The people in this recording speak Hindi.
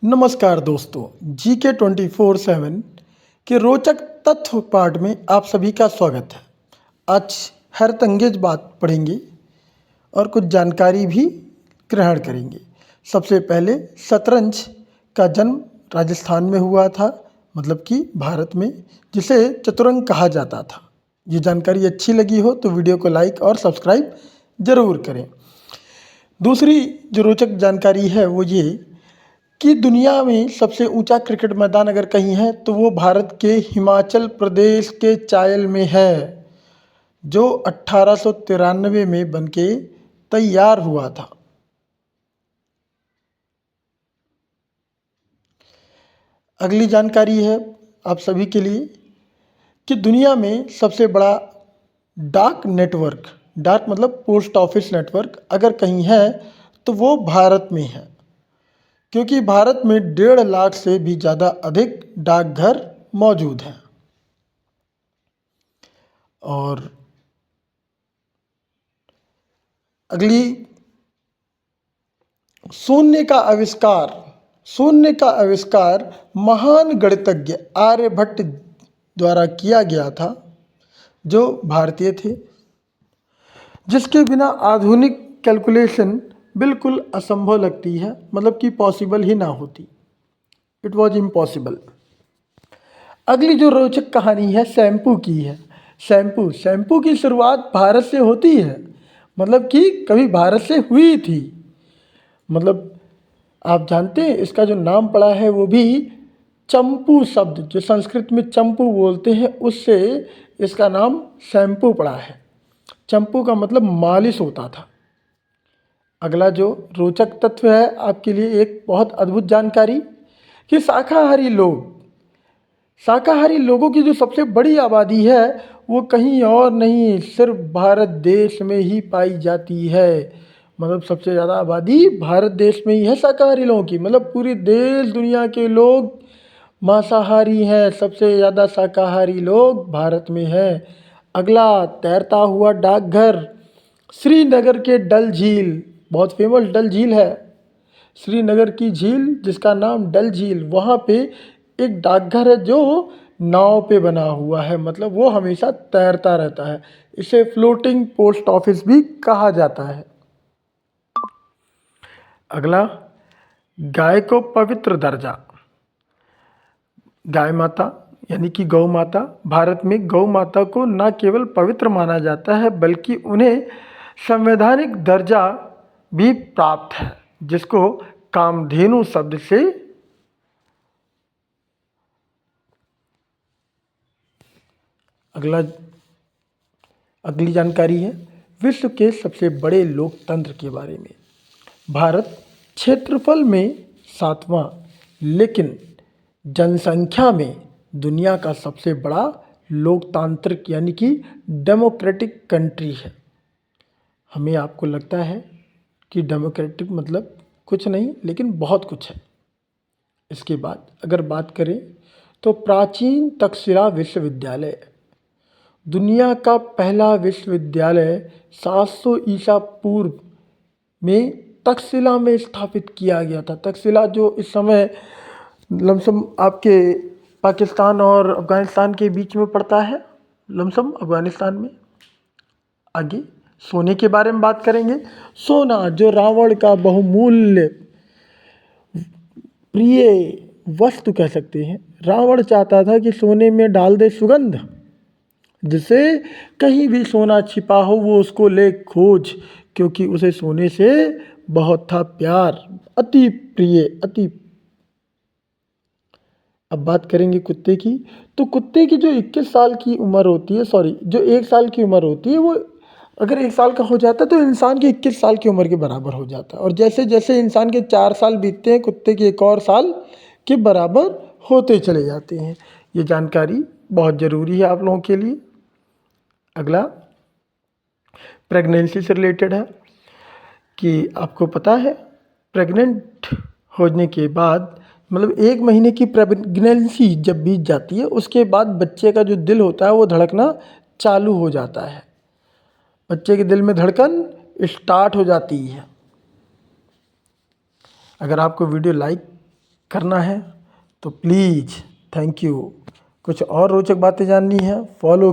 नमस्कार दोस्तों, GK 24/7 के रोचक तथ्य पार्ट में आप सभी का स्वागत है। आज हैरतअंगेज बात पढ़ेंगे और कुछ जानकारी भी ग्रहण करेंगे। सबसे पहले शतरंज का जन्म राजस्थान में हुआ था, मतलब कि भारत में, जिसे चतुरंग कहा जाता था। ये जानकारी अच्छी लगी हो तो वीडियो को लाइक और सब्सक्राइब ज़रूर करें। दूसरी जो रोचक जानकारी है वो ये कि दुनिया में सबसे ऊंचा क्रिकेट मैदान अगर कहीं है तो वो भारत के हिमाचल प्रदेश के चायल में है, जो 1893 में बनके तैयार हुआ था। अगली जानकारी है आप सभी के लिए कि दुनिया में सबसे बड़ा डाक नेटवर्क, डाक मतलब पोस्ट ऑफिस नेटवर्क, अगर कहीं है तो वो भारत में है, क्योंकि भारत में 1.5 लाख से भी ज़्यादा अधिक डाकघर मौजूद हैं। और अगली, शून्य का आविष्कार महान गणितज्ञ आर्यभट्ट द्वारा किया गया था, जो भारतीय थे, जिसके बिना आधुनिक कैलकुलेशन बिल्कुल असंभव लगती है, मतलब कि पॉसिबल ही ना होती। It was impossible. अगली जो रोचक कहानी है शैम्पू की है। शैम्पू की शुरुआत भारत से होती है, मतलब कि कभी भारत से हुई थी। मतलब आप जानते हैं इसका जो नाम पड़ा है वो भी चंपू शब्द, जो संस्कृत में चंपू बोलते हैं, उससे इसका नाम शैम्पू पड़ा है। चंपू का मतलब मालिश होता था। अगला जो रोचक तथ्य है आपके लिए एक बहुत अद्भुत जानकारी कि शाकाहारी लोगों की जो सबसे बड़ी आबादी है वो कहीं और नहीं, सिर्फ भारत देश में ही पाई जाती है। मतलब सबसे ज़्यादा आबादी भारत देश में ही है शाकाहारी लोगों की, मतलब पूरी देश दुनिया के लोग मांसाहारी हैं, सबसे ज़्यादा शाकाहारी लोग भारत में हैं। अगला, तैरता हुआ डाकघर। श्रीनगर के डल झील, बहुत फेमस डल झील है, श्रीनगर की झील जिसका नाम डल झील, वहाँ पे एक डाकघर है जो नाव पे बना हुआ है, मतलब वो हमेशा तैरता रहता है। इसे फ्लोटिंग पोस्ट ऑफिस भी कहा जाता है। अगला, गाय को पवित्र दर्जा। गाय माता यानी कि गौ माता, भारत में गौ माता को न केवल पवित्र माना जाता है बल्कि उन्हें संवैधानिक दर्जा भी प्राप्त है, जिसको कामधेनु शब्द से अगली जानकारी है विश्व के सबसे बड़े लोकतंत्र के बारे में। भारत क्षेत्रफल में 7वां, लेकिन जनसंख्या में दुनिया का सबसे बड़ा लोकतांत्रिक यानी कि डेमोक्रेटिक कंट्री है। हमें आपको लगता है कि डेमोक्रेटिक मतलब कुछ नहीं, लेकिन बहुत कुछ है। इसके बाद अगर बात करें तो प्राचीन तक्षशिला विश्वविद्यालय, दुनिया का पहला विश्वविद्यालय 700 ईसा पूर्व में तक्षशिला में स्थापित किया गया था। तक्षशिला जो इस समय लमसम आपके पाकिस्तान और अफ़गानिस्तान के बीच में पड़ता है, लमसम अफ़गानिस्तान में। आगे सोने के बारे में बात करेंगे। सोना जो रावण का बहुमूल्य प्रिय वस्तु कह सकते हैं, रावण चाहता था कि सोने में डाल दे सुगंध, जिसे कहीं भी सोना छिपा हो वो उसको ले खोज, क्योंकि उसे सोने से बहुत था प्यार, अति प्रिय, अति। अब बात करेंगे कुत्ते की, तो कुत्ते की जो 21 साल की उम्र होती है, जो 1 साल की उम्र होती है, वो अगर 1 साल का हो जाता है तो इंसान की 21 साल की उम्र के बराबर हो जाता है। और जैसे जैसे इंसान के 4 साल बीतते हैं, कुत्ते के 1 और साल के बराबर होते चले जाते हैं। ये जानकारी बहुत ज़रूरी है आप लोगों के लिए। अगला प्रेगनेंसी से रिलेटेड है कि आपको पता है प्रेग्नेंट होने के बाद, मतलब 1 महीने की प्रेगनेंसी जब बीत जाती है उसके बाद बच्चे का जो दिल होता है वो धड़कना चालू हो जाता है, बच्चे के दिल में धड़कन स्टार्ट हो जाती है। अगर आपको वीडियो लाइक करना है तो प्लीज़ थैंक यू। कुछ और रोचक बातें जाननी है फॉलो